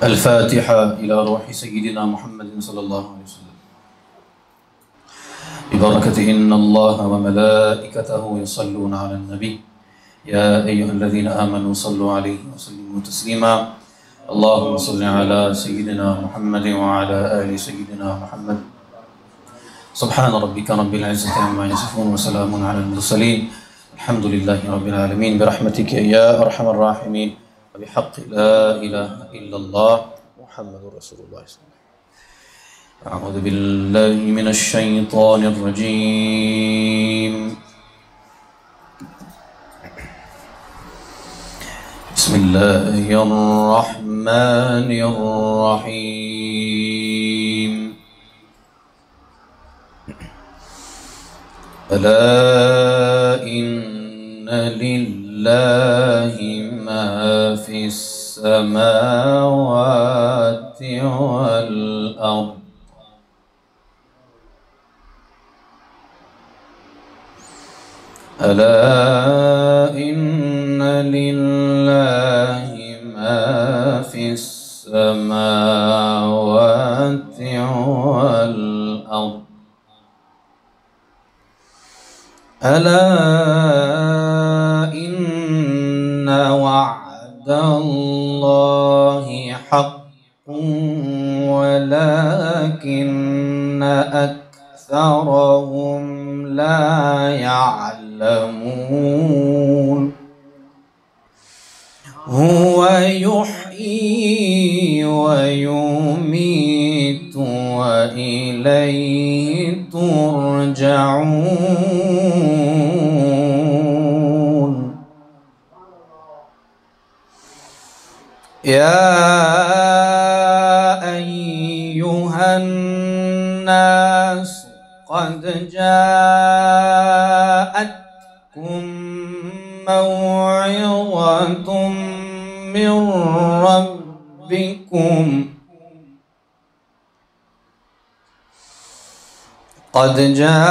الفاتحة إلى روح سيدنا محمد صلى الله عليه وسلم. ببركة إن الله وملائكته يصلون على النبي يا أيها الذين آمنوا صلوا عليه وسلموا تسليما. اللهم صل على سيدنا محمد وعلى آل سيدنا محمد. سبحان ربك رب العزة عما يصفون وسلام على المرسلين الحمد لله رب العالمين. برحمتك يا أرحم الراحمين وبحق لا إله إلا الله محمد رسول الله صلى الله عليه وسلم. أعوذ بالله من الشيطان الرجيم. بسم الله الرحمن الرحيم. ألا إن لله ما في السماوات والأرض ألا إن لله ما في السماوات والأرض ألا إن وعد الله حق ولكن أكثرهم لا يعلمون. هو يحيي ويميت وإليه ترجعون. يا أيها الناس قد جاءتكم موعظة من ربكم قد جاءتكم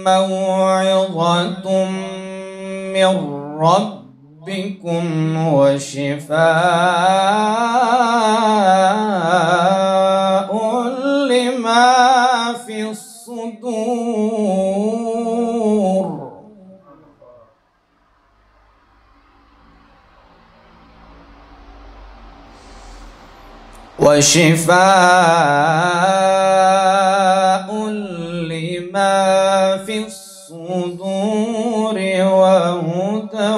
موعظة من ربكم وشفاء لما في الصدور وشفاء لما في الصدور وهدى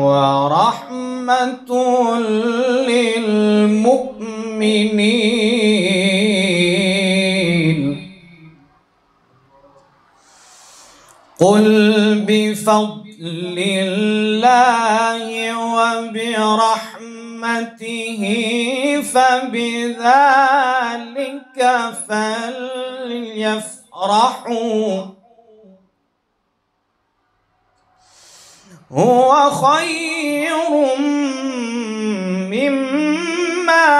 ورحمة للمؤمنين. قل بفضل الله وبرحمته فبذلك فليفرحوا هو خير مما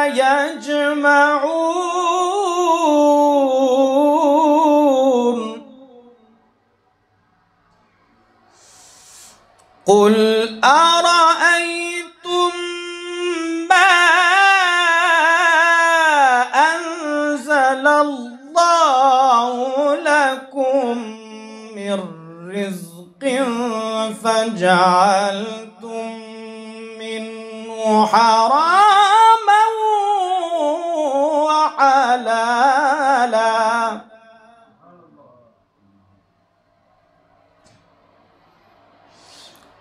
يجمعون. قل أرأيتم ما أنزل الله لكم من رزق فجعلتم منه حراما وحلالا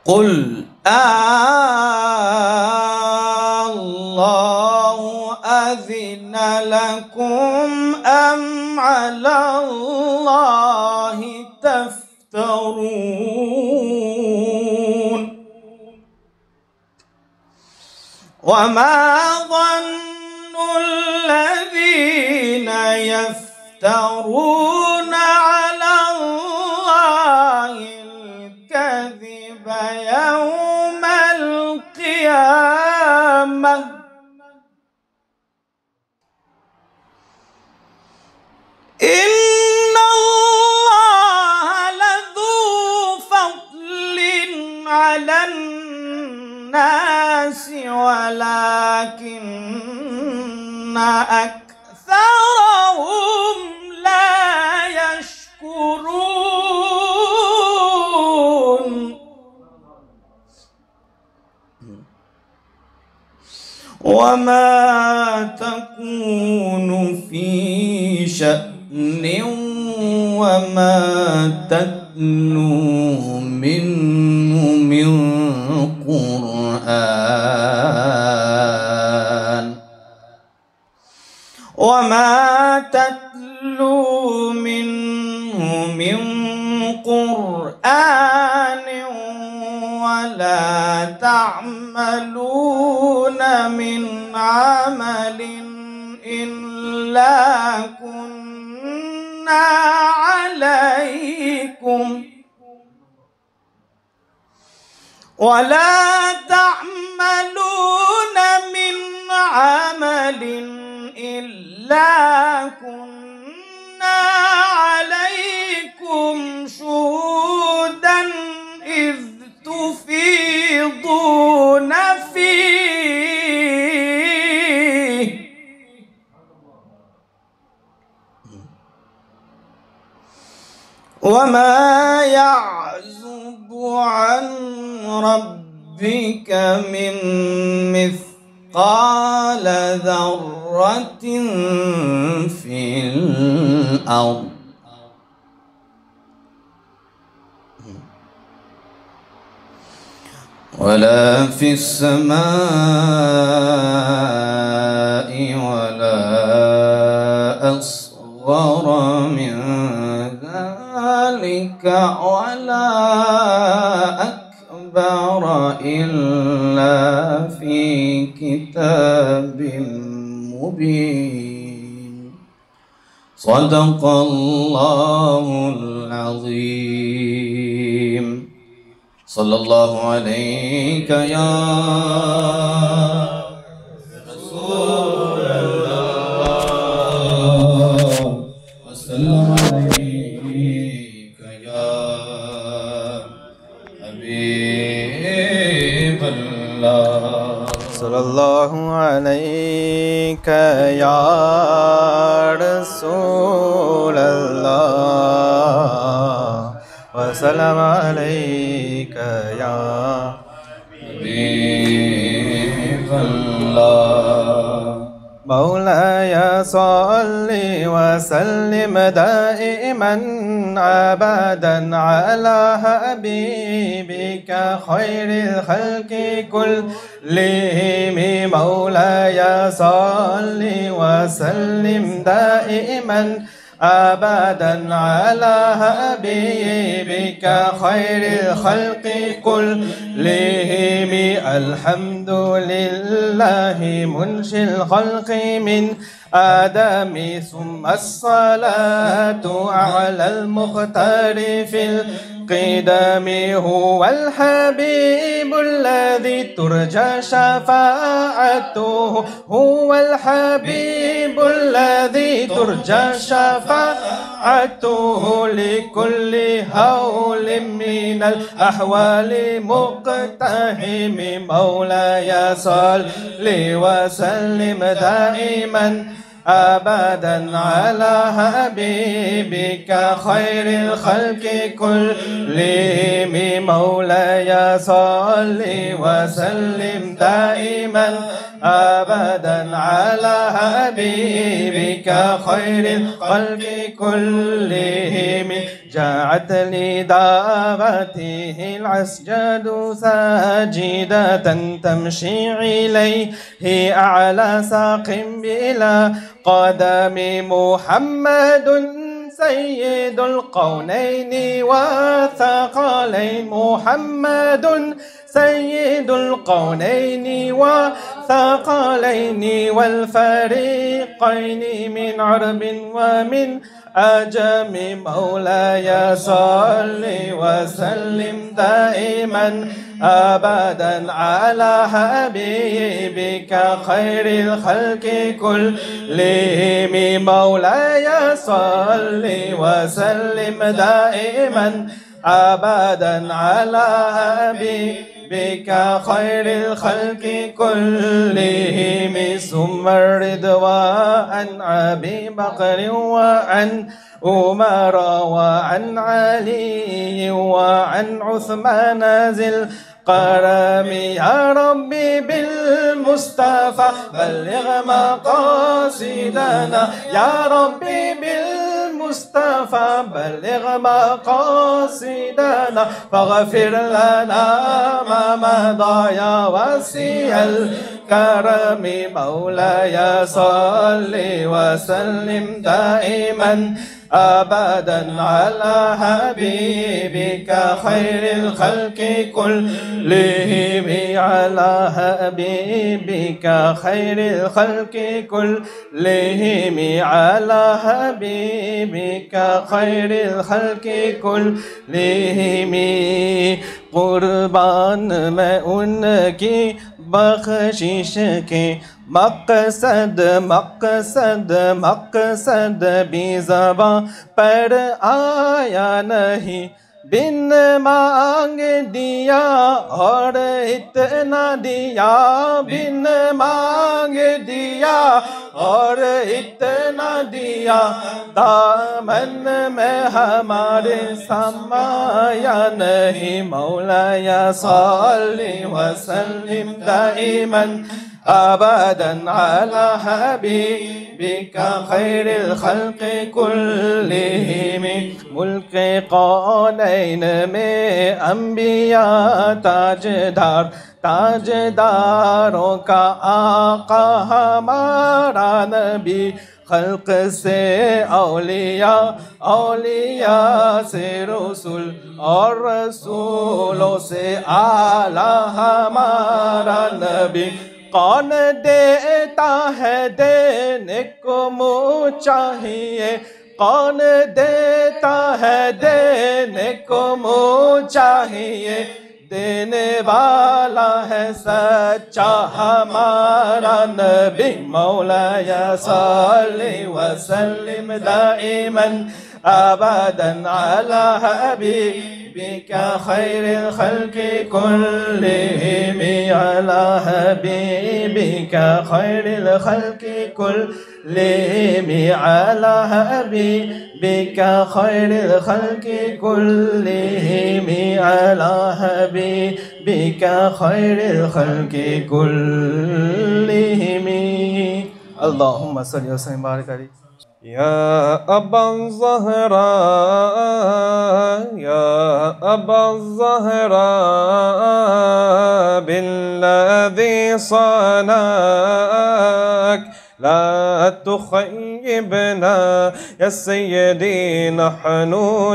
قل الله أذن لكم أم على الله تفترون. وما ظن الذين يفترون على الله الكذب يوم القيامة إن الله لذو فضل على الناس أكثرهم لا يشكرون وما تكون في شأن وما تتلو منه من قرآن وما تتلو منه من قرآن ولا تعملون من عمل إلا كنا عليكم ولا تعملون من عمل إلا كنا عليكم شهودا إذ تفيضون فيه وما يعزب عن ربك من مثقال ذرة في الأرض ولا في السماء ولا أصغر من ذلك ولا أكبر إلا في كتاب مبين صدق الله العظيم صلى الله عليك يا رسول الله وسلم عليك يا حبيب الله صلى الله عليك يا رسول الله وسلم عليك يا حبيب الله مولاي صل وسلم دائما أبدا على حبيبك خير الخلق كلهم مولاي صل وسلم دائما أبدا على حبيبك خير الخلق كلهم الحمد لله منشي الخلق من آدم ثم الصلاة على المختار في القدم هو الحبيب الذي ترجى شفاعته هو الحبيب الذي ترجى شفاعته لكل هول من الأحوال مقتحم مولاي صل وسلم دائما أبدا على حبيبك خير الخلق كلهم مولاي صل وسلم دائما أبدا على حبيبك خير الخلق كلهم جاءت لدعوته العسجد ساجدة تمشي إليه أعلى ساق بلا قدم محمد سيد القونين والثقلين محمد سيد القونين والثقلين والفريقين من عرب ومن أجم مولاي صل وسلم دائما أبدا على حبيبك خير الخلق كلهم مولاي صل وسلم دائما أبدا على حبيبك خير الخلق كلهم ثم الرضوان عن أبي بكر وعن عمر وعن علي وعن عثمان ذي الكرم يا ربي بالمصطفى بلغ مقاصدنا يا ربي بالمصطفى بلغ مقاصدنا فاغفر لنا ما مضى يا واسع الكرم مولاي صل وسلم دائما أبدا على حبيبك خير الخلق كلهم على حبيبك خير الخلق كلهم على حبيبك خير الخلق كلهم قربان میں ان کی بخشش کے مقصد بھی زباں پر آیا نہیں بن مانگ دیا اور اتنا دیا بن مانگ دیا اور اتنا دیا دامن میں ہمارے سمایا نہیں مولاي صل وسلم دائما أبدا على حبيبك خير الخلق كلهم ملک قونین میں انبیاء تاجداروں کا آقا ہمارا نبی خلق سے اولیاء سے رسول اور رسولوں سے اعلیٰ ہمارا نبی کون دیتا ہے دینے کو منہ چاہیے کون دیتا ہے دینے کو منہ چاہیے دینے والا ہے سچا ہمارا نبی مولاي صل وسلم دائما أبدا على حبيبك خير الخلق كلهم على حبيبك خير الخلق كلهم على حبيبك خير الخلق كلهم على حبيبك خير الخلق كلهم اللهم صل وسلم وبارك عليه يا أبا الزهراء يا أبا الزهراء بالذي صنعك لا تخيبنا يا سيدي نحن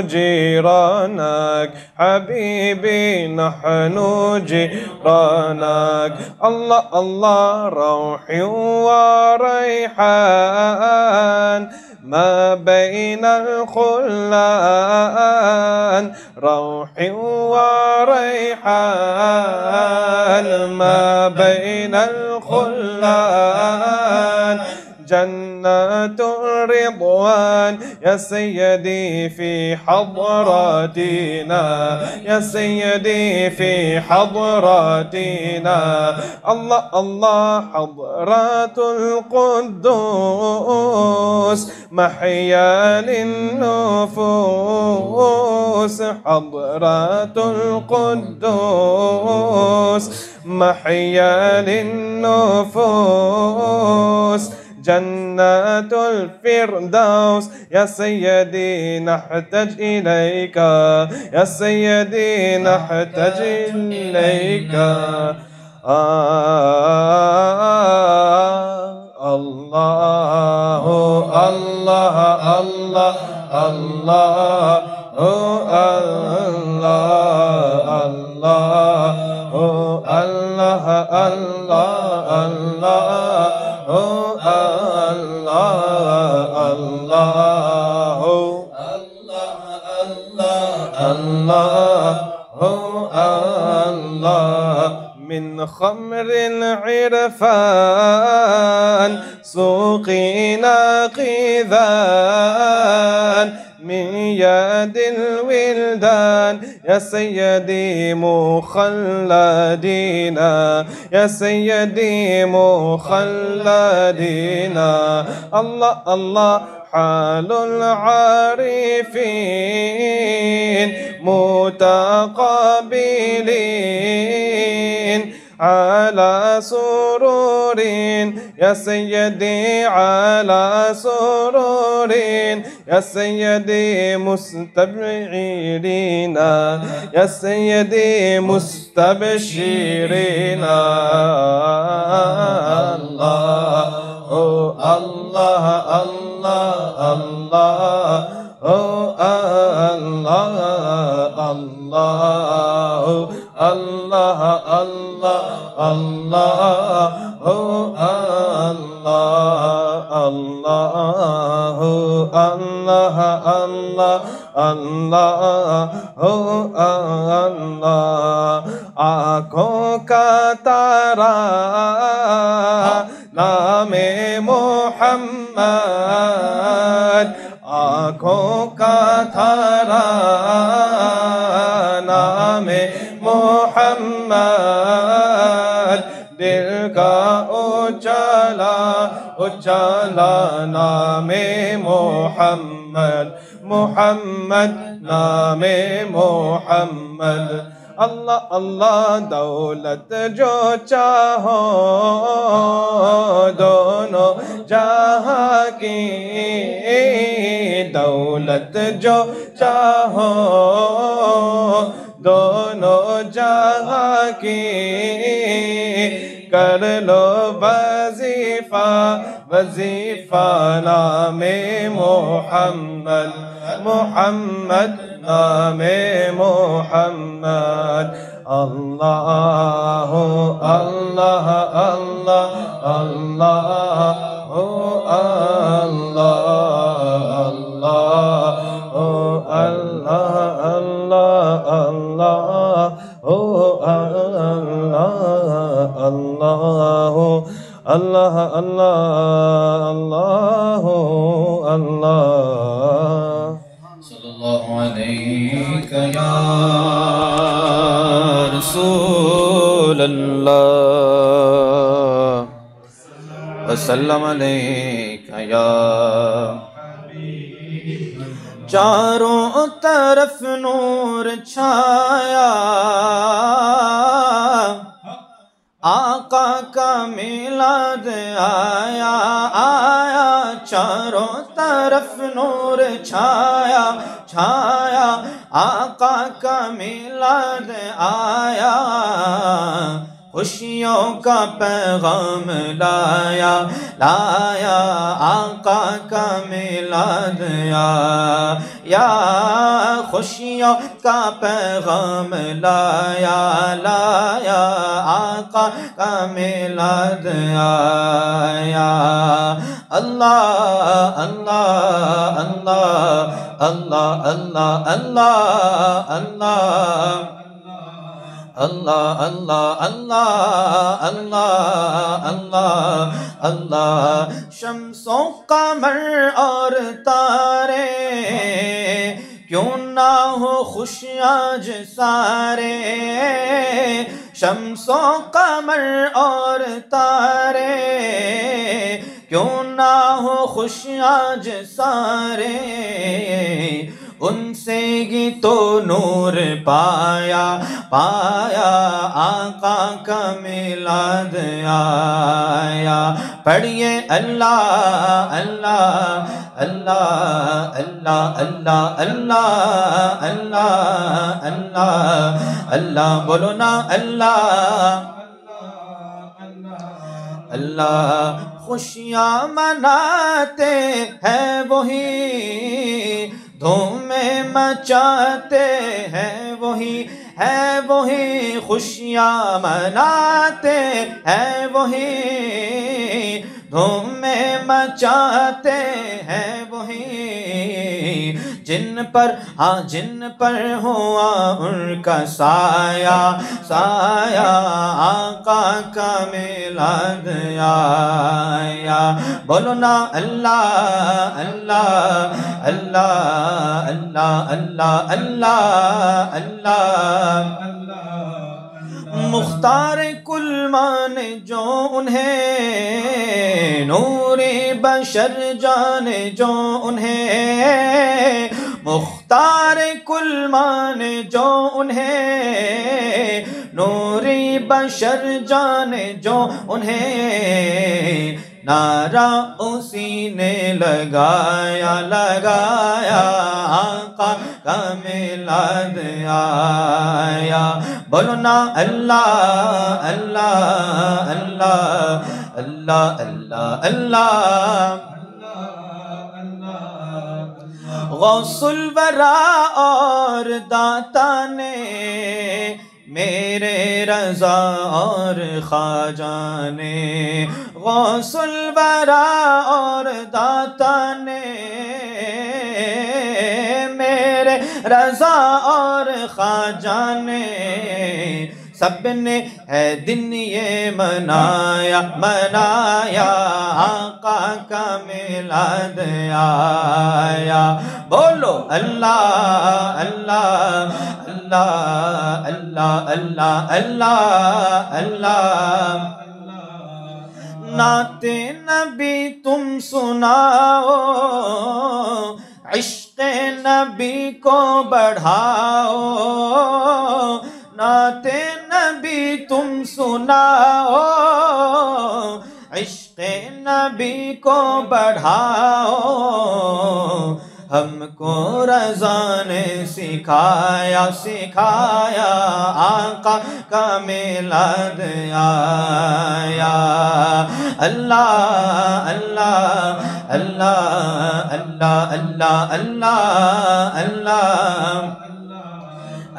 جيرانك حبيبي نحن جيرانك الله الله روحي وريحان ما بين الخلان روحي وريحان ما بين الخلان جنات الرضوان يا سيدي في حضراتنا يا سيدي في حضراتنا الله الله حضرات القدوس محيا للنفوس حضرات القدوس محيا للنفوس جنات الفردوس يا سيدي نحتاج إليك يا سيدي نحتاج إليك الله الله الله الله الله من خمر العرفان سوقنا قذان من سيد الولدان يا سيدي مخلدين يا سيدي مخلدين الله الله حال العارفين متقابلين على سرور يا سيدي على سرور يا سيدي مستبشرين يا سيدي مستبشرين الله الله الله الله الله الله الله الله الله الله الله الله الله آنکھوں کا تارا نام محمد آنکھوں کا تارا نام محمد دل کا اجالا اجالا نام محمد محمد نام محمد اللہ اللہ دولت جو چاہو دونوں جہاں کی دولت جو چاہو دونوں جہاں کی کر لو وظیفہ وظیفہ نام محمد محمد نام محمد اللہ اللہ اللہ اللہ اللہ اللہ اللہ اللہ صلی اللہ علیہ یا رسول اللہ وسلم علیہ یا چاروں طرف نور چھایا آقا کا میلاد آیا آیا چاروں طرف نور چھایا چھایا آقا کا میلاد آیا خوشیوں کا پیغام لایا لایا آقا کا میلاد آیا خوشیوں کا پیغام لایا لایا آقا کا میلاد آیا اللہ اللہ اللہ اللہ اللہ اللہ اللہ اللہ اللہ اللہ اللہ اللہ اللہ شمس و قمر اور تارے کیوں نہ ہو خوش آج سارے شمس و قمر اور تارے کیوں نہ ہو خوش آج سارے ان سے ہی تو نور پایا پایا آقا کا میلاد آیا پڑھیے اللہ اللہ اللہ اللہ اللہ اللہ اللہ اللہ اللہ بولو نا اللہ اللہ خوشیاں مناتے ہیں وہی دھومیں مچاتے ہیں وہی ہے وہی خوشیاں مناتے ہیں وہی دھومیں مچاتے ہیں وہی جن پر ہاں جن پر ہوا ان کا سایہ سایہ آقا کا میلاد آیا بولو نا اللہ اللہ اللہ اللہ اللہ اللہ اللہ مختار کل مانے جو انہیں نور بشر جانے جو انہیں مختار کل مانے جو انہیں نور بشر جانے جو انہیں نعرہ اسی نے لگایا لگایا آقا کا میلاد آیا بولو نا اللہ اللہ اللہ اللہ اللہ اللہ غوث الورا اور داتا نے میرے رضا اور خواجہ نے غوث الورا اور داتا نے میرے رضا اور خواجہ نے سب نے اے دن یہ منایا منایا آقا کا میلاد آیا بولو اللہ اللہ اللہ اللہ اللہ اللہ اللہ نعت نبی تم سناؤ عشق نبی کو بڑھاؤ نعت نبی تم سناؤ عشق نبی کو بڑھاؤ ہم کو رضا نے سکھایا سکھایا آقا کا میلاد آیا اللہ اللہ اللہ اللہ اللہ اللہ اللہ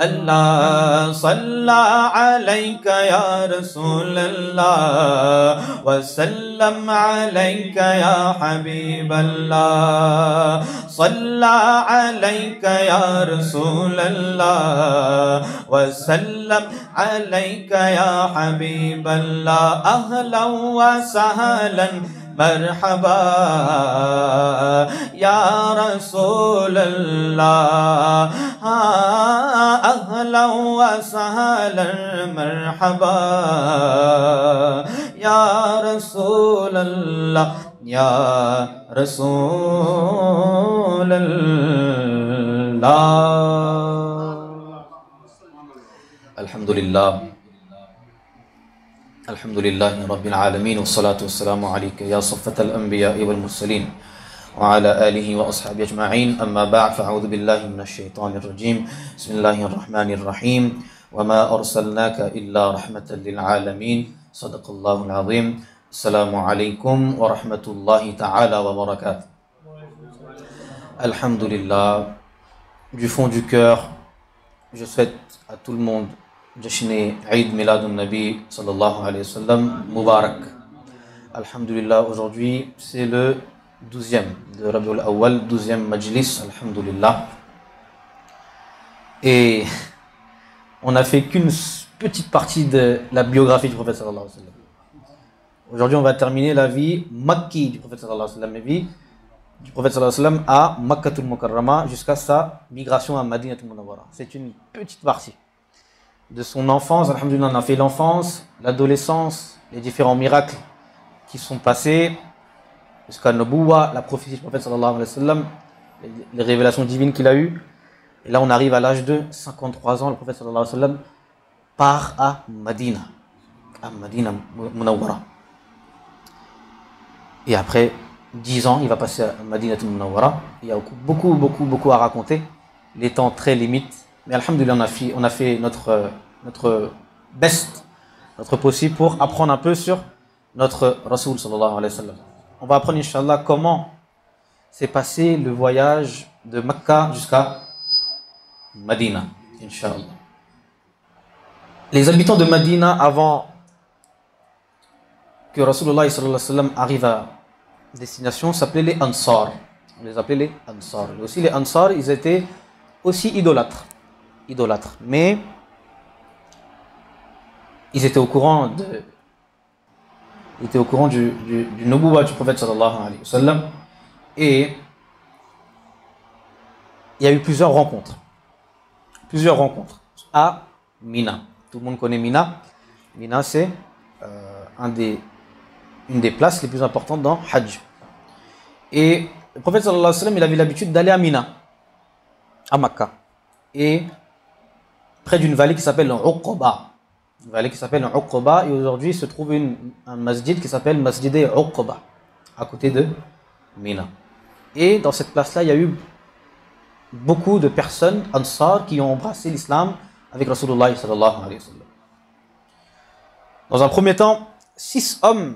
اللہ صلی علیک یا رسول اللہ وسلم علیک یا حبیب اللہ صلی علیک یا رسول اللہ وسلم علیک یا حبیب اللہ اہلا وسہلا مرحبا یا رسول اللہ اہلا وسہلا مرحبا یا رسول اللہ یا رسول اللہ الحمدللہ الحمدللہ رب العالمین والصلاة والسلام علیک یا صفۃ الانبیاء والمرسلین وعلى آلہ واصحابہ اجمعین اما بعد فاعوذ باللہ من الشیطان الرجیم بسم اللہ الرحمن الرحیم وما ارسلناک الا رحمة للعالمین صدق اللہ العظیم السلام علیکم ورحمۃ اللہ تعالی وبرکاتہ الحمدللہ du fond du cœur je souhaite à tout le monde جشن عید میلاد النبی صلی اللہ علیہ وسلم مبارک. Alhamdulillah, aujourd'hui c'est le 12e de Rabiul Awwal, 12e majlis, alhamdulillah. Et on a fait qu'une petite partie de la biographie du prophète sallallahu alayhi wa sallam. Aujourd'hui on va terminer la vie makki du prophète sallallahu alayhi wa sallam, la vie du prophète sallallahu alayhi wa sallam à Makkatul Mukarrama jusqu'à sa migration à Madinatul Munawwara. C'est une petite partie de son enfance. Alhamdulillah, on a fait l'enfance, l'adolescence, les différents miracles qui sont passés jusqu'à Nubuwa, la prophétie du prophète sallallahu alayhi wa sallam, les révélations divines qu'il a eues. Et là on arrive à l'âge de 53 ans, le prophète sallallahu alayhi wa sallam part à Madina Munawwara. Et après 10 ans, il va passer à Madina Munawwara. Il y a beaucoup à raconter, les temps très limites. Mais alhamdulillah, on a fait notre best, notre possible pour apprendre un peu sur notre Rasoul sallallahu alayhi wa sallam. On va apprendre, Inch'Allah, comment s'est passé le voyage de Mecca jusqu'à Madina, Inch'Allah. Les habitants de Madina, avant que Rasulullah sallallahu alayhi wa sallam arrive à destination, s'appelaient les Ansar. On les appelait les Ansar. Et aussi les Ansar, ils étaient aussi idolâtres. Mais ils étaient au courant du nubuwwa du prophète sallallahu alayhi wa sallam. Et il y a eu plusieurs rencontres à Mina. Tout le monde connaît Mina. Mina, c'est une des places les plus importantes dans Hajj. Et le prophète sallallahu alayhi wa sallam, il avait l'habitude d'aller à Mina, à Makkah, et près d'une vallée qui s'appelle Uqba. Une vallée qui s'appelle Uqba, et aujourd'hui il se trouve un masjid qui s'appelle Masjid Uqba, à côté de Mina. Et dans cette place-là, il y a eu beaucoup de personnes, Ansar, qui ont embrassé l'islam avec Rasulullah sallallahu alayhi wa sallam. Dans un premier temps, 6 hommes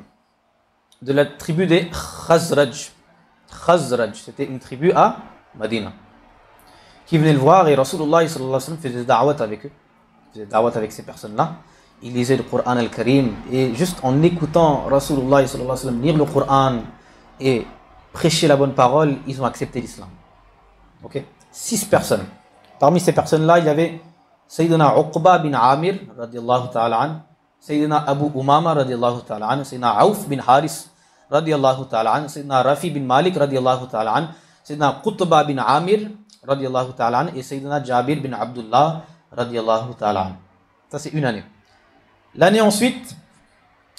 de la tribu des Khazraj, c'était une tribu à Madina, qui venaient le voir, et Rasulullah sallallahu alayhi wa sallam faisait da'wat avec eux, avec ces personnes-là. Il lisait le Coran al-Karim, et juste en écoutant Rasulullah sallallahu alayhi wa sallam lire le Coran et prêcher la bonne parole, ils ont accepté l'islam. Ok, 6 personnes. Parmi ces personnes-là, il y avait Sayyidina Uqba bin Amir, radiallahu ta'ala an, Sayyidina Abu Umama, radiallahu ta'ala an, Sayyidina Auf bin Haris, radiallahu ta'ala an, Sayyidina Rafi bin Malik, radiallahu ta'ala an, Sayyidina Qutba bin Amir, radiallahu ta'ala an, et Sayyidina Jabir bin Abdullah, radiallahu ta'ala an. Ça, c'est une année. L'année ensuite,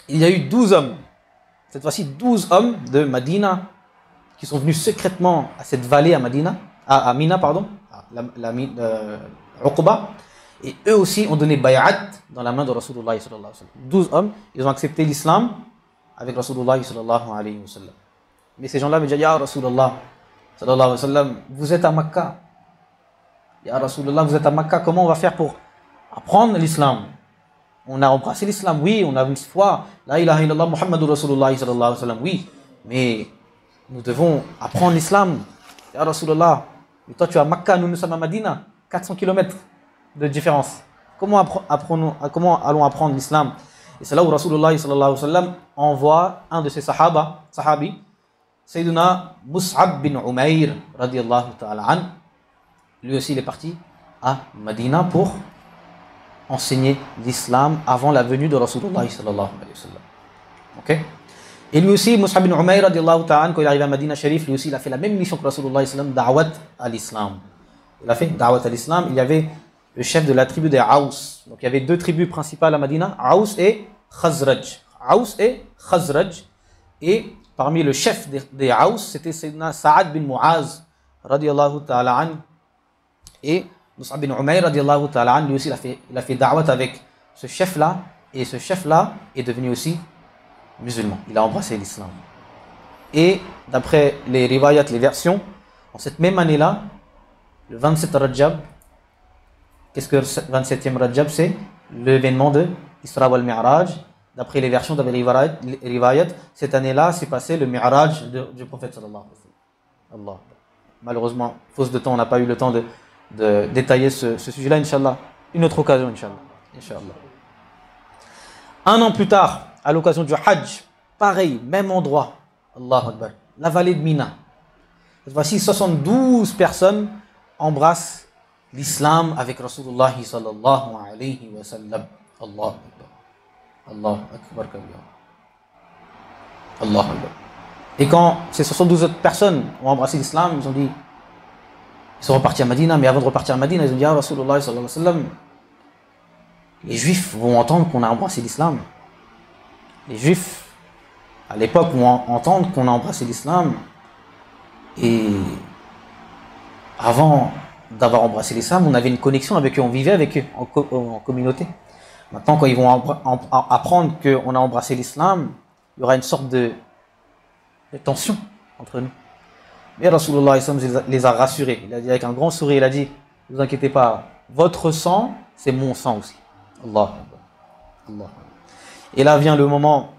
il y a eu 12 hommes. Cette fois-ci, 12 hommes de Madina qui sont venus secrètement à cette vallée à Mina, Uqba. Et eux aussi ont donné bay'at dans la main de Rasulullah sallallahu alayhi wa sallam. 12 hommes, ils ont accepté l'islam avec Rasulullah sallallahu alayhi wa sallam. Mais ces gens-là me disent, Ya Rasulullah sallallahu alayhi wa sallam, vous êtes à Makkah. Ya Rasulullah, vous êtes à Makkah, comment on va faire pour apprendre l'islam? On a embrassé l'islam, oui, on a une foi, la ilaha illallah Muhammadur Rasulullah sallallahu alayhi wa sallam, oui, mais nous devons apprendre l'islam. Ya Rasulullah, et toi tu es à Makkah, nous sommes à Madina, 400 km de différence. Comment allons apprendre l'islam? Et c'est là où Rasulullah sallallahu alayhi wa sallam envoie un de ses sahabi, Sayyiduna Mus'ab bin Umayr, radiallahu ta'ala an. Lui aussi, il est parti à Madina pour enseigner l'islam avant la venue de Rasulullah sallallahu alayhi wa sallam. Ok? Et lui aussi, Mus'ab bin Umayr, radiallahu ta'ala, quand il arrive à Madina Sharif, lui aussi, il a fait la même mission que Rasulullah sallallahu alayhi wa sallam, da'wat à l'islam. Il a fait da'wat à l'islam. Il y avait le chef de la tribu des Aous. Donc il y avait 2 tribus principales à Madina, Aous et Khazraj. Et parmi le chef des Aous, c'était Sayyidina Sa'ad bin Mu'az, radiallahu ta'ala an. Et Mus'ab bin Umayr, radiallahu ta'ala an, lui aussi, il a fait da'wat avec ce chef-là. Et ce chef-là est devenu aussi musulman. Il a embrassé l'islam. Et d'après les riwayat, les versions, en cette même année-là, le 27 Rajab, qu'est-ce que le 27e Rajab? C'est l'événement de Isra wal Mi'raj. D'après les versions, d'après les riwayat, cette année-là, s'est passé le Mi'raj du prophète sallallahu alayhi wa sallam. Malheureusement, faute de temps, on n'a pas eu le temps de détailler ce sujet-là, Inch'Allah. Une autre occasion, Inch'Allah. Un an plus tard, à l'occasion du Hajj, pareil, même endroit, Allahu Akbar, la vallée de Mina. Cette fois-ci, 72 personnes embrassent l'islam avec Rasulullah sallallahu alayhi wa sallam. Allahu Akbar. Allahu Akbar kabira. Allahu Akbar. Et quand ces 72 autres personnes ont embrassé l'islam, ils ont dit, ils sont repartis à Madina, mais avant de repartir à Madina, ils ont dit, Ya Rasulullah sallallahu alayhi wa sallam, les Juifs vont entendre qu'on a embrassé l'islam. Les Juifs, à l'époque, vont entendre qu'on a embrassé l'islam. Et avant d'avoir embrassé l'islam, on avait une connexion avec eux, on vivait avec eux en communauté. Maintenant, quand ils vont apprendre qu'on a embrassé l'islam, il y aura une sorte de tension entre nous. Mais Rasulullah les a rassurés. Il a dit avec un grand sourire, il a dit, ne vous inquiétez pas, votre sang, c'est mon sang aussi. Allah. Et là vient le moment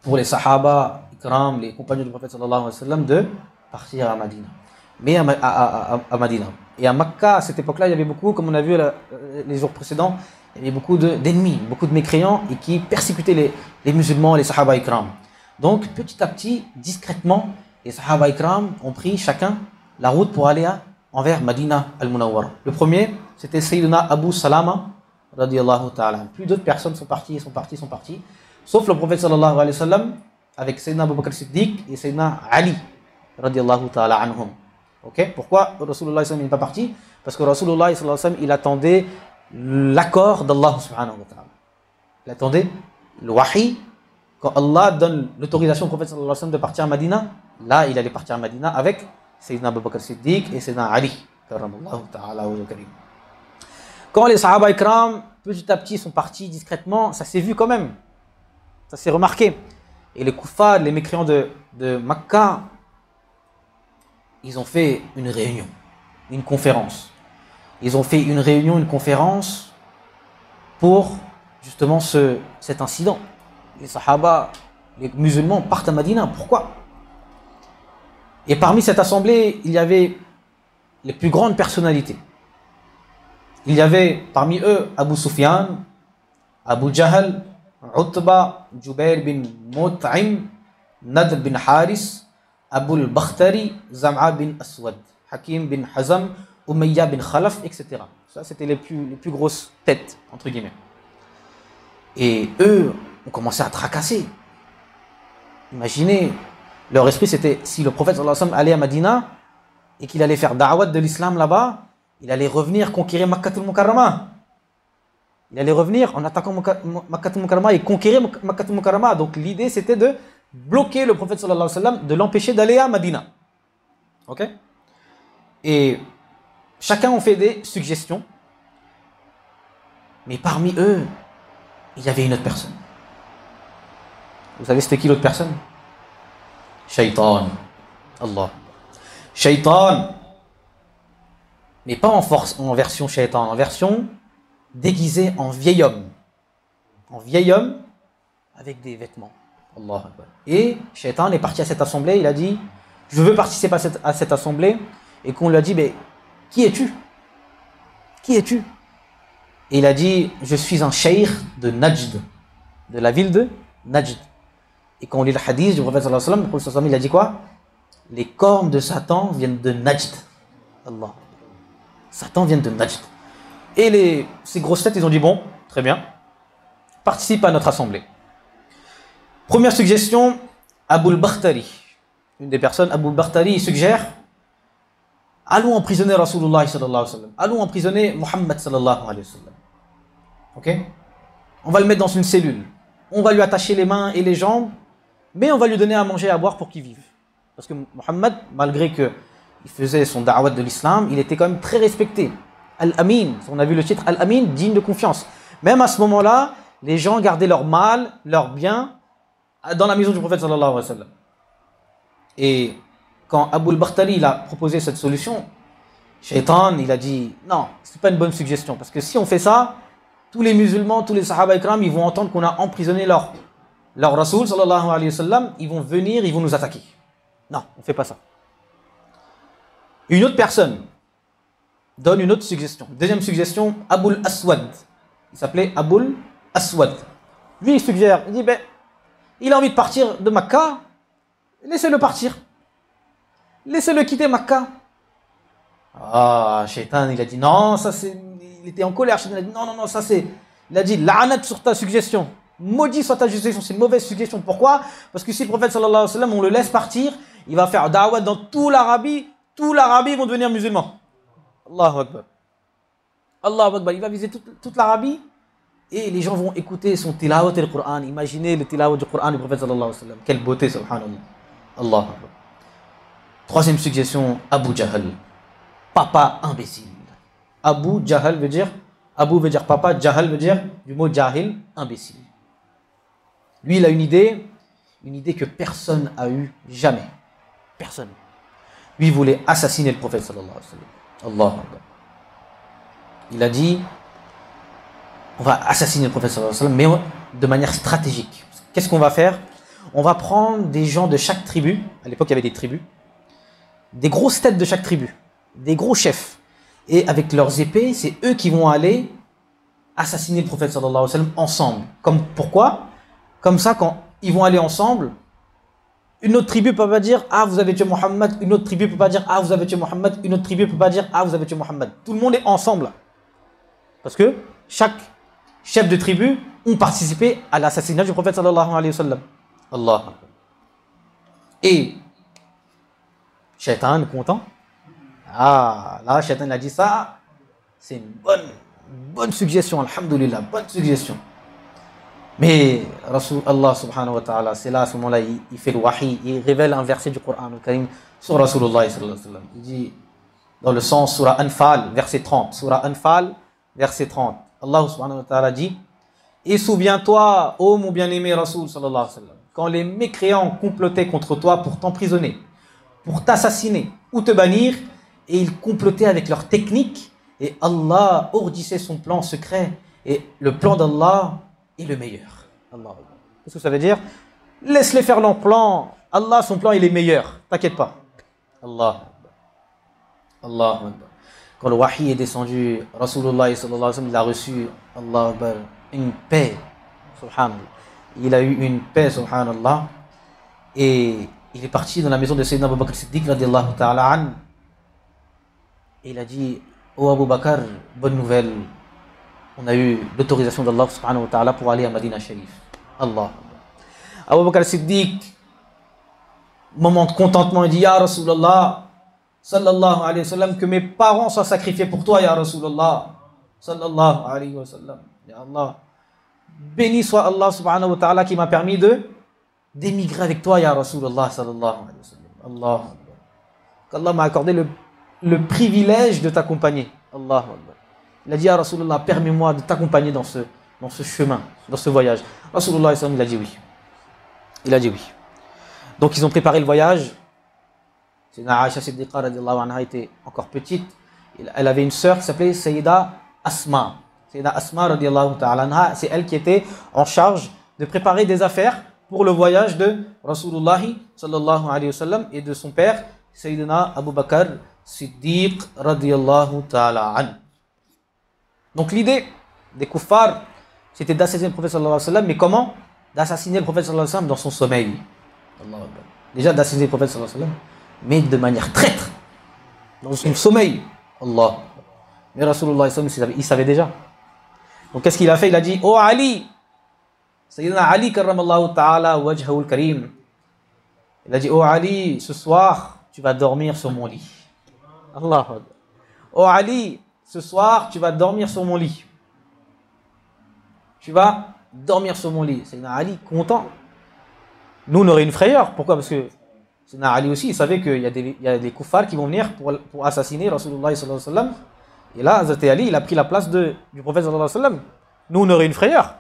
pour les sahaba, ikram, les compagnons du prophète sallallahu alayhi wa sallam, de partir à Madina. Mais à Madina. Et à Makkah, à cette époque-là, il y avait beaucoup, comme on a vu les jours précédents, il y avait beaucoup d'ennemis, beaucoup de mécréants, et qui persécutaient les musulmans, les sahaba ikram. Donc, petit à petit, discrètement, les Sahaba Ikram ont pris chacun la route pour aller envers Madina al-Munawwara. Le premier, c'était Sayyidina Abu Salama, radiyallahu ta'ala. Plus d'autres personnes sont parties, sauf le prophète sallallahu alayhi wa sallam, avec Sayyidina Abu Bakr Siddiq et Sayyidina Ali, radiyallahu ta'ala anhum. Ok? Pourquoi Rasulullah n'est pas parti? Parce que Rasulullah il attendait l'accord d'Allah subhanahu wa ta'ala. Il attendait le wahi. Quand Allah donne l'autorisation au prophète sallallahu alayhi wa sallam de partir à Madina, là il allait partir à Madina avec Sayyidina Abu Bakr Siddiq et Sayyidina Ali. Quand les Sahaba Ikram, petit à petit, sont partis discrètement, ça s'est vu quand même. Ça s'est remarqué. Et les kuffars, les mécréants de Makkah, ils ont fait une réunion, une conférence. Ils ont fait une réunion, une conférence pour justement cet incident. Les Sahaba, les musulmans partent à Madina. Pourquoi? Et parmi cette assemblée, il y avait les plus grandes personnalités. Il y avait parmi eux Abu Sufyan, Abu Jahl, Utba, Jubair bin Mut'im, Nadr bin Haris, Abu al-Bakhtari, Zam'a bin Aswad, Hakim bin Hazam, Umayya bin Khalaf, etc. Ça, c'était les plus grosses têtes, entre guillemets. Et eux ont commencé à tracasser. Imaginez, leur esprit c'était, si le prophète sallallahu alayhi wa sallam allait à Madina et qu'il allait faire da'wat de l'islam là-bas, il allait revenir conquérir Makkatul Mukarrama. Il allait revenir en attaquant Makkatul Mukarrama et conquérir Makkatul Mukarrama. Donc l'idée c'était de bloquer le prophète sallallahu alayhi wa sallam, de l'empêcher d'aller à Madina. Ok? Et chacun a fait des suggestions. Mais parmi eux, il y avait une autre personne. Vous savez c'était qui l'autre personne? Shaitan. Allah. Shaitan. Mais pas en version shaitan, en version déguisée en vieil homme. En vieil homme avec des vêtements. Allah. Et Shaitan est parti à cette assemblée, il a dit, je veux participer à cette assemblée. Et qu'on lui a dit, mais qui es-tu? Qui es-tu? Et il a dit, je suis un cheikh de Najd, de la ville de Najd. Et quand on lit le hadith du prophète sallallahu alayhi wa sallam, le prophète sallallahu alayhi wa sallam, il a dit quoi? Les cornes de Satan viennent de Najd. Allah. Satan vient de Najd. Et ces grosses têtes, ils ont dit, bon, très bien, participe à notre assemblée. Première suggestion, Abu al-Bakhtari. Une des personnes, Abu al-Bakhtari, il suggère, allons emprisonner Rasulullah sallallahu alayhi wa sallam. Allons emprisonner Muhammad sallallahu alayhi wa sallam. Ok? On va le mettre dans une cellule. On va lui attacher les mains et les jambes, mais on va lui donner à manger et à boire pour qu'il vive. Parce que Muhammad, malgré qu'il faisait son da'wat de l'islam, il était quand même très respecté. Al-Amin, on a vu le titre, Al-Amin, digne de confiance. Même à ce moment-là, les gens gardaient leur mal, leurs biens dans la maison du prophète sallallahu alayhi wa sallam. Et quand Abu al-Bakhtari il a proposé cette solution, Shaitan, il a dit non, c'est pas une bonne suggestion, parce que si on fait ça, tous les musulmans, tous les sahaba ikram, ils vont entendre qu'on a emprisonné leur Rasoul sallallahu alayhi wa sallam, ils vont venir, ils vont nous attaquer. Non, on fait pas ça. Une autre personne donne une autre suggestion. Deuxième suggestion, Abu al-Aswad. Il s'appelait Abu al-Aswad. Lui, il suggère, il dit, ben, il a envie de partir de Makkah, laissez-le partir. Laissez-le quitter Makkah. Ah, Shaitan, il a dit, non, ça c'est... Il était en colère, Shaitan a dit, non, ça c'est... Il a dit, la'anat sur ta suggestion. Maudit soit ta suggestion, c'est une mauvaise suggestion. Pourquoi? Parce que si le prophète sallallahu alayhi wa sallam, on le laisse partir, il va faire da'wat dans toute l'Arabie vont devenir musulmans. Allahu Akbar. Allahu Akbar. Il va viser toute l'Arabie et les gens vont écouter son tilawat et le Coran. Imaginez le tilawat du Coran du prophète sallallahu alayhi wa sallam. Quelle beauté, subhanallah. Allahu Akbar. Troisième suggestion, Abu Jahl. Papa imbécile. Abu Jahl veut dire, Abu veut dire papa, Jahl veut dire du mot jahil, imbécile. Lui, il a une idée que personne n'a eu jamais. Personne. Lui, il voulait assassiner le prophète sallallahu alayhi wa sallam. Allahu Akbar. Il a dit, on va assassiner le prophète sallallahu alayhi wa sallam, mais de manière stratégique. Qu'est-ce qu'on va faire? On va prendre des gens de chaque tribu. À l'époque, il y avait des tribus. Des grosses têtes de chaque tribu. Des gros chefs. Et avec leurs épées, c'est eux qui vont aller assassiner le prophète sallallahu alayhi wa sallam ensemble. Pourquoi? Comme ça, quand ils vont aller ensemble, Une autre tribu ne peut pas dire ah vous avez tué Mohammed, une autre tribu ne peut pas dire ah vous avez tué Mohammed, une autre tribu ne peut pas dire ah vous avez tué Mohammed. Tout le monde est ensemble. Parce que chaque chef de tribu ont participé à l'assassinat du prophète sallallahu alayhi wa sallam. Allah. Et Shaitan content. Ah là Shaitan a dit ça, c'est une bonne suggestion, alhamdoulilah, bonne suggestion. Mais Rasul Allah subhanahu wa ta'ala, c'est là à ce moment-là, il fait le wahi, il révèle un verset du Coran al-Karim sur Rasulullah sallallahu alayhi wa sallam. Il dit dans le sens surah Anfal, verset 30. Surah Anfal, verset 30. Allah subhanahu wa ta'ala dit et souviens-toi, ô mon bien-aimé Rasul sallallahu alayhi wa sallam, quand les mécréants complotaient contre toi pour t'emprisonner, pour t'assassiner ou te bannir, et ils complotaient avec leurs techniques, et Allah ourdissait son plan secret, et le plan d'Allah est le meilleur. Allah. Qu'est-ce que ça veut dire? Laisse-les faire leur plan. Allah, son plan, il est meilleur. T'inquiète pas. Allah. Allah. Quand le wahi est descendu, Rasulullah sallallahu alayhi wa sallam, il a reçu Allah, une paix. Subhanallah. Il a eu une paix, subhanallah. Et il est parti dans la maison de Sayyidina Abu Bakr Siddiq, radiallahu ta'ala an. Et il a dit, oh Abu Bakr, bonne nouvelle. On a eu l'autorisation d'Allah subhanahu wa ta'ala pour aller à Madina Sharif. Allah. Abu Bakr Siddiq, moment de contentement, il dit, Ya Rasulallah, sallallahu alayhi wa sallam, que mes parents soient sacrifiés pour toi, Ya Rasulallah, sallallahu alayhi wa sallam. Ya Allah. Béni soit Allah subhanahu wa ta'ala qui m'a permis d'émigrer avec toi, Ya Rasulallah, sallallahu alayhi wa sallam. Allah. Qu'Allah m'a accordé le privilège de t'accompagner. Allah. Il a dit à Rasulullah, permets-moi de t'accompagner dans ce chemin, dans ce voyage. Rasulullah, il a dit oui. Il a dit oui. Donc ils ont préparé le voyage. Sayyidina Aisha Siddiqa radiallahu anha était encore petite. Elle avait une sœur qui s'appelait Sayyida Asma. Sayyida Asma radiallahu ta'ala anha, c'est elle qui était en charge de préparer des affaires pour le voyage de Rasulullah sallallahu alayhi wa sallam et de son père Sayyidina Abu Bakr Siddiq radiallahu ta'ala anhu. Donc l'idée des kuffars, c'était d'assassiner le prophète sallallahu alayhi wa sallam, mais comment? D'assassiner le prophète sallallahu alayhi wa sallam dans son sommeil. Déjà d'assassiner le prophète sallallahu alayhi wa sallam, mais de manière traître, dans son sommeil. Allah. Mais Rasulullah il savait déjà. Donc qu'est-ce qu'il a fait? Il a dit, oh Ali, Sayyidina Ali karramallahu ta'ala wajhahul karim. Il a dit, oh Ali, ce soir, tu vas dormir sur mon lit. Allah. Oh Ali, ce soir, tu vas dormir sur mon lit. Tu vas dormir sur mon lit. Sayyidina Ali, content. Nous, on aurait une frayeur. Pourquoi? Parce que Sayyidina Ali aussi, il savait qu'il y a des kuffars qui vont venir pour assassiner Rasulullah sallallahu alayhi wa sallam. Et là, Hazrat Ali, il a pris la place du prophète sallallahu alayhi wa sallam. Nous, on aurait une frayeur.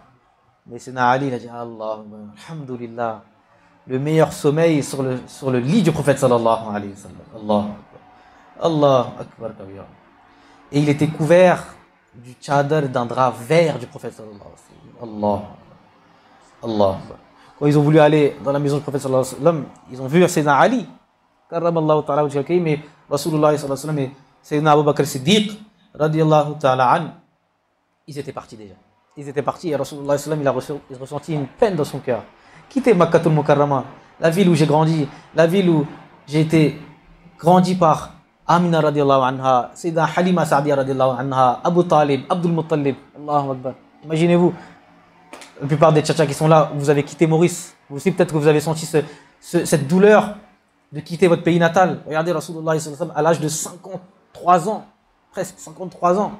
Mais Sayyidina Ali, il a dit, Allah, alhamdulillah, le meilleur sommeil sur le lit du prophète sallallahu alayhi wa sallam. Allah akbar kabira. Et il était couvert du tchadar, d'un drap vert du prophète sallallahu alayhi wa sallam. Allah. Quand ils ont voulu aller dans la maison du prophète sallallahu alayhi wa sallam, ils ont vu Sayyidina Ali, karramallahu ta'ala wajhahul karim, mais Rasulullah sallallahu alayhi wa sallam et Sayyidina Abu Bakr Siddiq, radiallahu ta'ala an, ils étaient partis déjà. Ils étaient partis et Rasulullah sallallahu alayhi wa sallam, il a ressenti une peine dans son cœur. Quitter Makkatul Mukarrama, la ville où j'ai grandi, la ville où j'ai été grandi par Amina radiallahu anha, Sayyida Halima Sa'diya radiallahu anha, Abu Talib, Abdul Muttalib, Allahu Akbar. Imaginez-vous, la plupart des tchatchas qui sont là, vous avez quitté Maurice. Vous aussi, peut-être que vous avez senti cette douleur de quitter votre pays natal. Regardez Rasulullah sallallahu alayhi wa sallam à l'âge de 53 ans, presque 53 ans.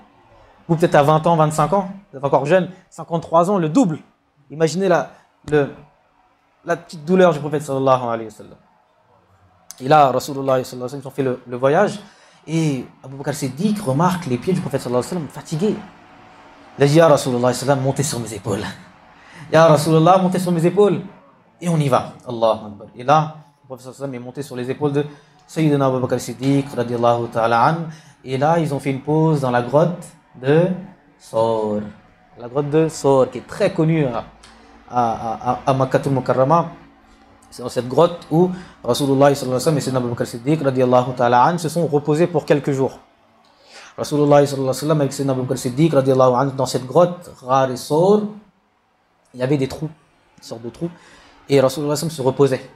Vous peut-être à 20 ans, 25 ans, vous êtes encore jeune, 53 ans, le double. Imaginez la petite douleur du prophète sallallahu alayhi wa sallam. Et là, Rasulullah sallallahu alayhi wa sallam, ils ont fait le voyage. Et Abu Bakr Siddiq remarque les pieds du prophète sallallahu alayhi wa sallam fatigués. Il a dit, Ya Rasulullah sallallahu alayhi wa sallam, montez sur mes épaules. Ya Rasulullah, montez sur mes épaules. Et on y va. Allah Akbar. Et là, le prophète sallallahu alayhi wa sallam est monté sur les épaules de Sayyidina Abu Bakr Siddiq, radiallahu ta'ala an. Et là, ils ont fait une pause dans la grotte de Sor. La grotte de Sor, qui est très connue à Makkatul Mukarrama. C'est dans cette grotte où Rasulullah sallallahu alayhi wa sallam et Sayyidina Abu Bakr Siddiq radiallahu ta'ala an se sont reposés pour quelques jours. Rasulullah sallallahu alayhi wa sallam avec Sayyidina Abu Bakr Siddiq radiallahu an dans cette grotte, Ghar Sor, il y avait des trous, une sorte de trous, et Rasulullah sallallahu alayhi wa sallam se reposait.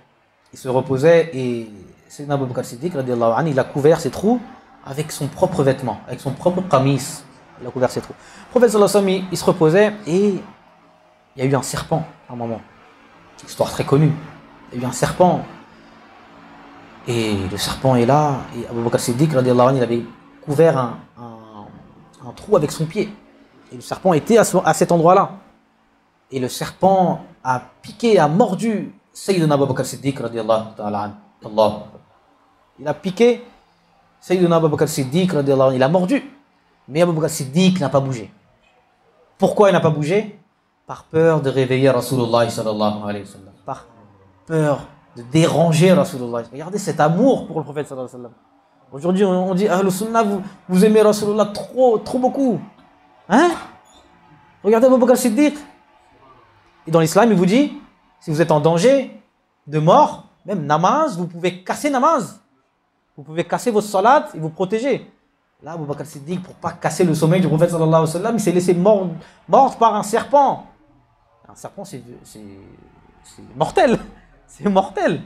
il se reposait et Sayyidina Abu Bakr Siddiq, radiallahu anhu, il a couvert ses trous avec son propre vêtement, avec son propre qamis. Il a couvert ses trous. Le prophète sallallahu alayhi wa sallam, il se reposait et il y a eu un serpent à un moment. Histoire très connue. Il y a eu un serpent. Et le serpent est là. Et Abu Bakr Siddiq, radiallahu anhu, il avait couvert un trou avec son pied. Et le serpent était à cet endroit-là. Et le serpent a piqué, a mordu Sayyidina Abu Bakr Siddiq, radiallahu ta'ala anhu. Allah. Il a piqué Sayyidina Abu Bakr Siddiq, radiallahu anhu. Il a mordu. Mais Abu Bakr Siddiq n'a pas bougé. Pourquoi il n'a pas bougé? Par peur de réveiller Rasulullah sallallahu alayhi wa sallam. Par peur de déranger Rasulullah. Regardez cet amour pour le prophète sallallahu alayhi wa sallam. Aujourd'hui, on dit Ahlus Sunnah, vous aimez Rasulullah trop beaucoup. Hein? Regardez Abu Bakr Siddiq. Et dans l'islam, il vous dit, si vous êtes en danger de mort, même namaz, vous pouvez casser namaz. Vous pouvez casser votre salat et vous protéger. Là, Abu Bakr Siddiq, pour ne pas casser le sommeil du prophète sallallahu alayhi wa sallam, il s'est laissé mordre par un serpent. Un serpent, c'est mortel. C'est mortel.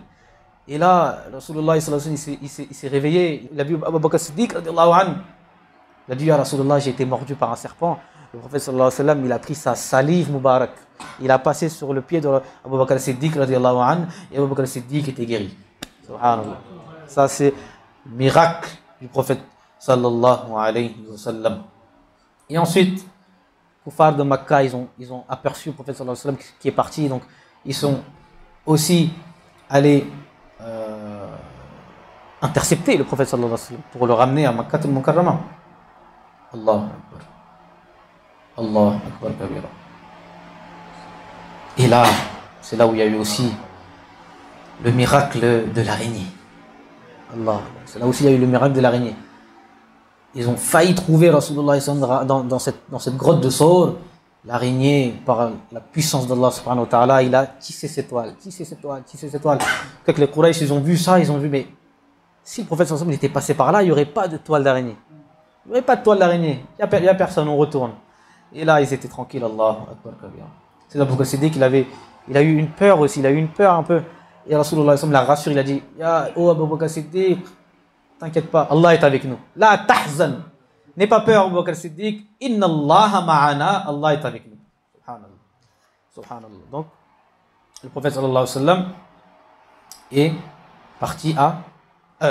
Et là, Rasulullah sallallahu alayhi wa sallam, il s'est réveillé. Il a vu Abu Bakr Siddiq, radiallahu anhu. Il a dit, ya Rasulullah, j'ai été mordu par un serpent. Le prophète sallallahu alayhi wa sallam, il a pris sa salive Mubarak. Il a passé sur le pied d'Abu Bakr Siddiq, radiallahu anhu, et Abu Bakr Siddiq était guéri. Subhanallah. Ça, c'est le miracle du prophète sallallahu alayhi wa sallam. Et ensuite, les kuffars de Makkah, ils ont aperçu le prophète sallallahu alayhi wa sallam qui est parti. Donc, ils sont aussi allés intercepter le prophète sallallahu alayhi wa sallam pour le ramener à Makkah al-Mukarramah. Allahu Akbar. Allahu Akbar kabira. Et là, c'est là où il y a eu aussi le miracle de l'araignée. Allah. C'est là aussi il y a eu le miracle de l'araignée. Ils ont failli trouver Rasulullah dans cette grotte de Saur. L'araignée, par la puissance d'Allah subhanahu wa ta'ala, il a tissé cette toile. Quand les Quraysh, ils ont vu ça, ils ont vu, mais si le prophète sallallahu alayhi wa sallam était passé par là, il n'y aurait pas de toile d'araignée. Il n'y aurait pas de toile d'araignée. Il n'y a personne, on retourne. Et là, ils étaient tranquilles, Allah Akbar kabira. C'est Abu Bakr Siddiq, il a eu une peur aussi, il a eu une peur un peu. Et Rasulullah l'a rassuré, il a dit, oh Abu Bakr Siddiq, t'inquiète pas, Allah est avec nous. La tahzan. N'aie pas peur, Abu Bakr Siddiq. Inna Allah ma'ana. Allah est avec nous. Subhanallah. Subhanallah. Donc, le prophète sallallahu alayhi wa sallam est parti à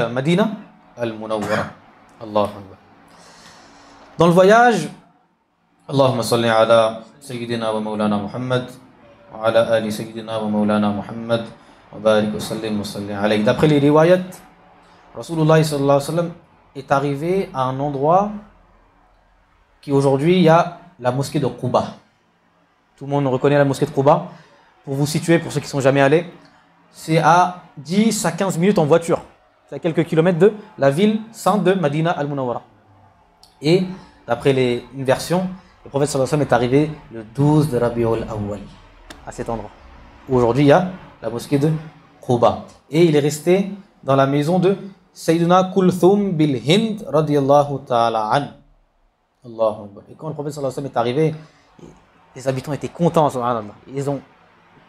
Medina al-Munawwara. Allah Akbar. Dans le voyage, Allahumma salli ala Sayyidina wa Mawlana Muhammad wa ala ali Sayyidina wa Mawlana Muhammad wa barik wa sallim wa salli alayhi. D'après les riwayat, Rasulullah sallallahu alayhi wa sallam est arrivé à un endroit qui aujourd'hui il y a la mosquée de Quba. Tout le monde reconnaît la mosquée de Quba. Pour vous situer, pour ceux qui ne sont jamais allés, c'est à 10 à 15 minutes en voiture. C'est à quelques kilomètres de la ville sainte de Medina al-Munawwara. Et d'après une version, le prophète sallallahu alayhi wa sallam est arrivé le 12 de Rabiul Awwal à cet endroit. Aujourd'hui il y a la mosquée de Quba. Et il est resté dans la maison de Sayyiduna Kulthum bil Hind radiyallahu ta'ala an. Allahu Akbar. Et quand le prophète sallallahu alayhi wa sallam est arrivé, les habitants étaient contents, subhanallah. Ils ont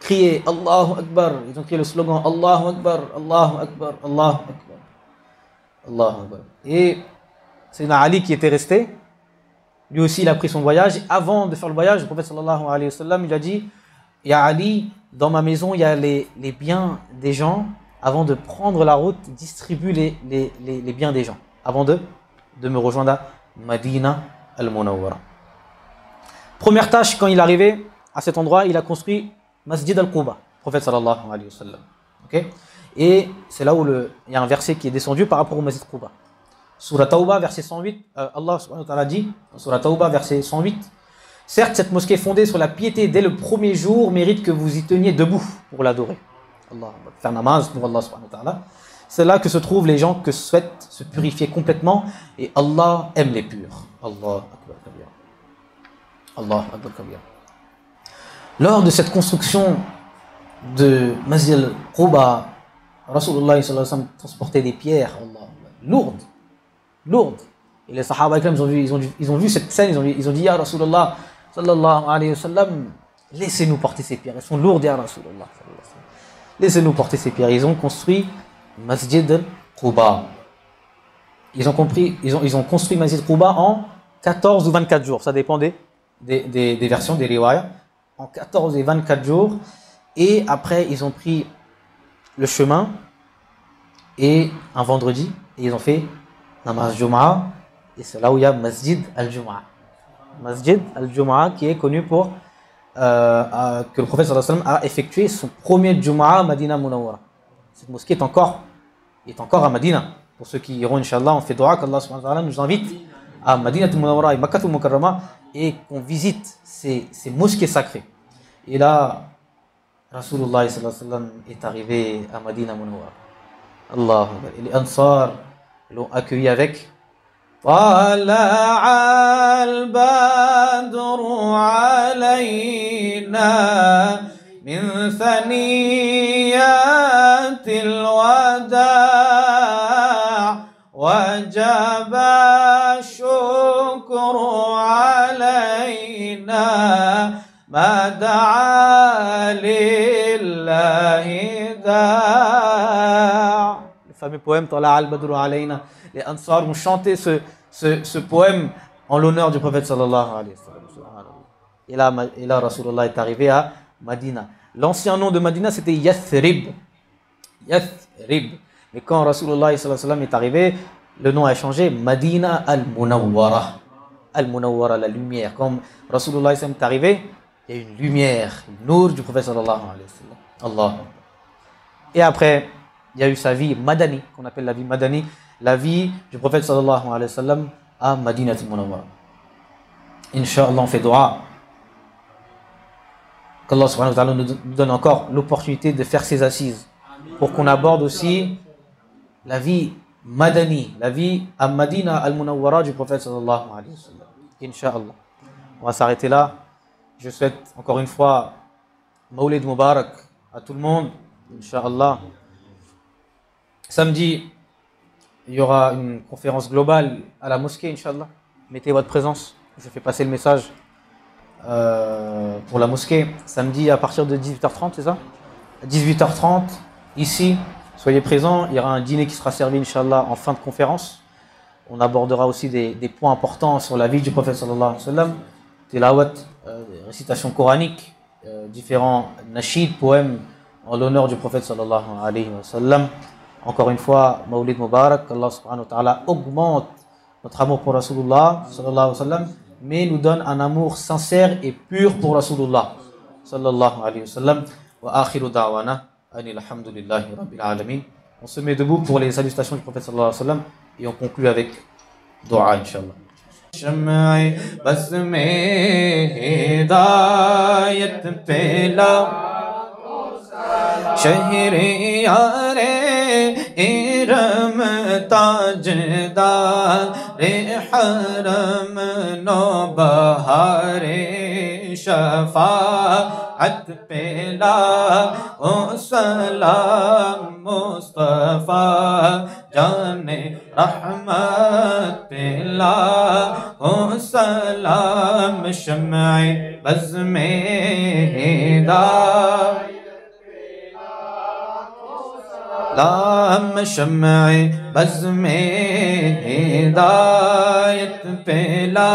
crié Allahu Akbar. Ils ont crié le slogan Allahu Akbar, Allahu Akbar, Allahu Akbar. Allahu Akbar. Et Sayyidina Ali qui était resté, lui aussi il a pris son voyage. Avant de faire le voyage, le prophète sallallahu alayhi wa sallam, il a dit, Ya Ali, dans ma maison il y a les biens des gens. Avant de prendre la route, distribue les biens des gens. Avant de me rejoindre à Medina al-Munawwara. Première tâche, quand il est arrivé à cet endroit, il a construit Masjid al-Quba, prophète sallallahu alayhi wa sallam. Okay? Et c'est là où il y a un verset qui est descendu par rapport au Masjid Quba. Surah Tawbah, verset 108, Allah subhanahu wa ta'ala dit, Surah Tawbah, verset 108, certes, cette mosquée fondée sur la piété dès le premier jour mérite que vous y teniez debout pour l'adorer. Allah, faire namaz pour Allah subhanahu wa ta'ala. C'est là que se trouvent les gens qui souhaitent se purifier complètement et Allah aime les purs. Allah Akbar Kabir. Allah Akbar Kabir. Lors de cette construction de Masjid al-Quba, Rasulullah sallallahu alayhi wa sallam transportait des pierres lourdes. Et les Sahaba ils ont vu cette scène, ils ont dit Ya Rasulullah sallallahu alayhi wa sallam, laissez-nous porter ces pierres, elles sont lourdes Ya Rasulullah. Laissez-nous porter ces pierres. Ils ont construit Masjid al-Quba. Ils ont construit Masjid al-Quba en 14 ou 24 jours. Ça dépend des versions, des riwayas. En 14 et 24 jours. Et après, ils ont pris le chemin. Et un vendredi, et ils ont fait Namaz Jumu'ah. Et c'est là où il y a Masjid al-Jumu'ah. Masjid al-Jumu'ah qui est connu pour que le prophète sallallahu alayhi wa sallam a effectué son premier Jumu'ah à Madina Munawwara. Cette mosquée est encore à Madina. Pour ceux qui iront, Inch'Allah, on fait dua qu'Allah subhanahu wa ta'ala nous invite à Madina Munawwara et Makkah al-Mukarrama et qu'on visite ces mosquées sacrées. Et là, Rasulullah sallallahu alayhi wa sallam est arrivé à Madina Munawwara. Allah. Et les Ansar l'ont accueilli avec طلع البدر علينا من ثنيات الوداع وجب الشكر علينا ما دعا لله داع. Le fameux poème طلع البدر علينا. Les Ansar ont chanté ce poème en l'honneur du prophète sallallahu alayhi wa sallam. Et là, Rasulullah est arrivé à Madina. L'ancien nom de Madina, c'était Yathrib. Yathrib. Mais quand Rasulullah sallallahu alayhi wa sallam est arrivé, le nom a changé, Madina al-Munawwara. Al-Munawwara, la lumière. Quand Rasulullah sallallahu alayhi wa sallam est arrivé, il y a une lumière, une nour du prophète sallallahu alayhi wa sallam. Allah. Et après, il y a eu sa vie Madani, qu'on appelle la vie Madani, la vie du prophète sallallahu alayhi wa sallam à Madinat al-Munawwara. Inch'Allah, on fait dua qu'Allah subhanahu wa ta'ala nous donne encore l'opportunité de faire ses assises pour qu'on aborde aussi la vie Madani, la vie à Madina al-Munawwara du prophète sallallahu alayhi wa sallam. Inch'Allah. On va s'arrêter là. Je souhaite encore une fois Mawlid Mubarak à tout le monde. Inch'Allah. Samedi, il y aura une conférence globale à la mosquée, Inch'Allah. Mettez votre présence. Je fais passer le message pour la mosquée. Samedi à partir de 18h30, c'est ça? À 18h30, ici, soyez présents. Il y aura un dîner qui sera servi, Inch'Allah, en fin de conférence. On abordera aussi des points importants sur la vie du prophète sallallahu alayhi wa sallam. Tilawat, récitation coranique, différents nashids, poèmes en l'honneur du prophète sallallahu alayhi wa sallam. Encore une fois, Mawlid Mubarak, qu'Allah subhanahu wa ta'ala augmente notre amour pour Rasulullah sallallahu alayhi wa sallam, mais nous donne un amour sincère et pur pour Rasulullah sallallahu alayhi wa sallam. Wa akhiru da'wana, anil hamdulillahi rabbil alamin. On se met debout pour les salutations du prophète sallallahu alayhi wa sallam et on conclut avec dua, Inch'Allah. شمع بس में हिदायत पेला शहरियार इरम ताजदार हरम नौबहारे शफाअत पेला ओ सलाम मुस्तफा जाने रहमत पेला ओ सलाम शम्ए बज़ में हिदायत लाम शम्ए बज़ में हिदायत पेला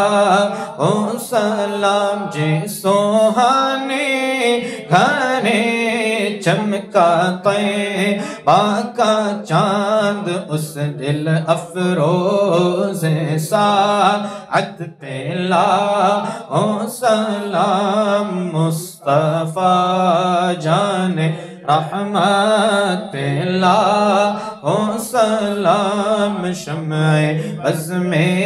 ओ सलाम जे सोहाने घने चमका बाका चांद उस दिल अफरोज साअत पेला ओ सलाम मुस्तफा जाने रहमत पेला ओ सलाम शम्ए बज़ में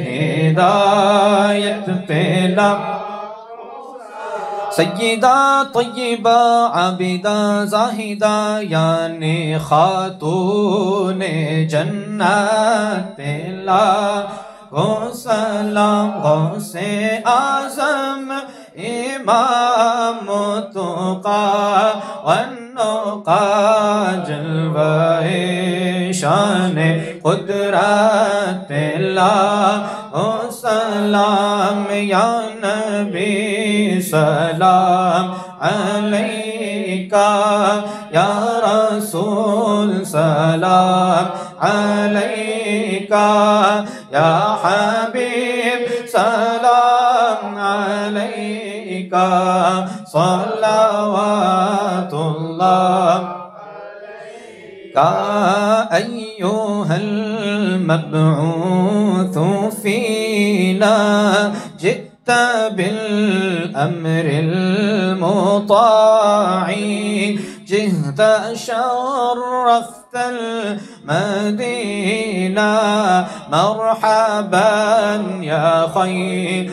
हिदायत पेला सय्यदा तय्यबा आबिदा ज़ाहिदा यानी खातूने जन्नत पेला ओ सलाम गौसे आज़म इमाम तुक़ा वन्नुक़ा जलवाए शाने क़ुदरत पेला ओ सलाम या नबी सलाम अलैका عليك يا رسول سلام عليك يا حبيب سلام عليك صلوات الله أيها المبعوث فينا جئت بالأمر المطاع جئت شرفت المدينة مرحبا يا خير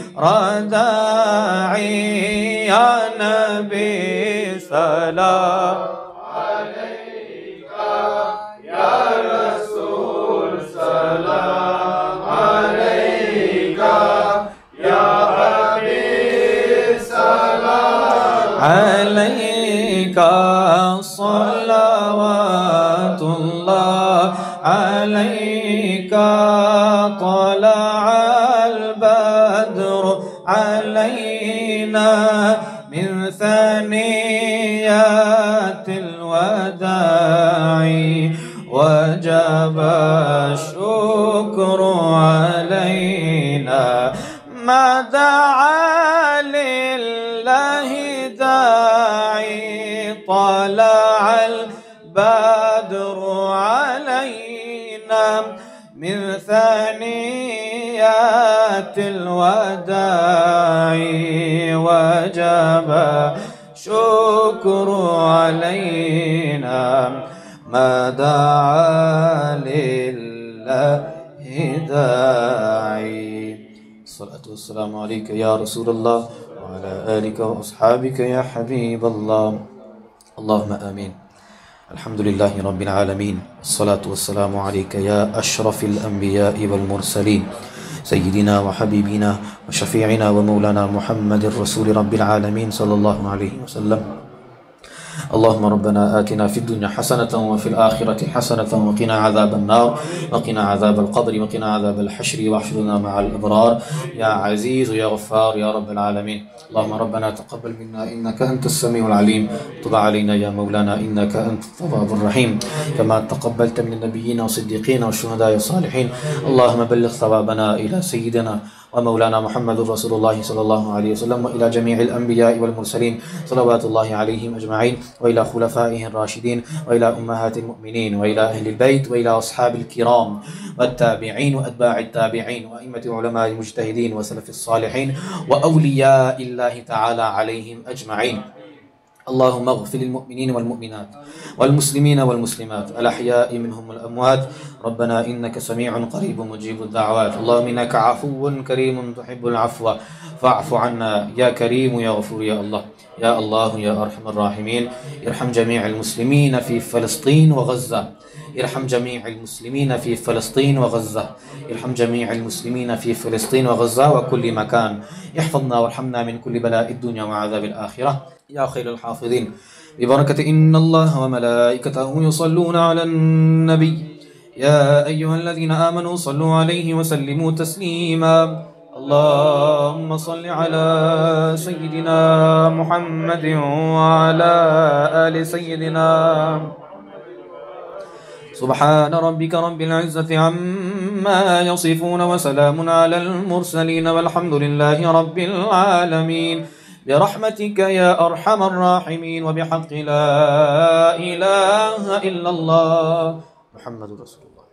داعي يا نبي سلام عليك يا رسول سلام عليك يا حبيب سلام عليك صلوات الله عليك طلع البدر علينا من ثنيات الوداع وجب الشكر علينا ما دعا لله داعي طلع البدر علينا من ثنيات الوداع وجب شكر علينا ما دعا لله داعي. الصلاة والسلام عليك يا رسول الله وعلى آلك وأصحابك يا حبيب الله. اللهم آمين. الحمد لله رب العالمين، والصلاة والسلام عليك يا أشرف الأنبياء والمرسلين سيدنا وحبيبنا وشفيعنا ومولانا محمد رسول رب العالمين صلى الله عليه وسلم. اللهم ربنا آتنا في الدنيا حسنة وفي الآخرة حسنة وقنا عذاب النار وقنا عذاب القبر وقنا عذاب الحشر واحشرنا مع الأبرار يا عزيز يا غفار يا رب العالمين. اللهم ربنا تقبل منا إنك أنت السميع العليم، تب علينا يا مولانا إنك أنت التواب الرحيم، كما تقبلت من النبيين والصديقين والشهداء والصالحين. اللهم بلغ ثوابنا إلى سيدنا ومولانا محمد رسول الله صلى الله عليه وسلم وإلى جميع الأنبياء والمرسلين صلوات الله عليهم أجمعين، وإلى خلفائه الراشدين وإلى أمهات المؤمنين وإلى أهل البيت وإلى أصحاب الكرام والتابعين وأتباع التابعين وأئمة علماء المجتهدين وسلف الصالحين وأولياء الله تعالى عليهم أجمعين. اللهم اغفر للمؤمنين والمؤمنات والمسلمين والمسلمات الأحياء منهم والأموات. ربنا إنك سميع قريب مجيب الدعوات. اللهم إنك عفو كريم تحب العفو فاعف عنا يا كريم يا غفور يا الله. يا الله يا أرحم الراحمين، ارحم جميع المسلمين في فلسطين وغزة، ارحم جميع المسلمين في فلسطين وغزة، ارحم جميع المسلمين في فلسطين وغزة وكل مكان. احفظنا وارحمنا من كل بلاء الدنيا وعذاب الآخرة يا خير الحافظين، ببركة إن الله وملائكته يصلون على النبي يا أيها الذين آمنوا صلوا عليه وسلموا تسليما. اللهم صل على سيدنا محمد وعلى آل سيدنا. سبحان ربك رب العزة عما يصفون وسلام على المرسلين والحمد لله رب العالمين، برحمتك يا أرحم الراحمين وبحق لا إله إلا الله محمد رسول الله.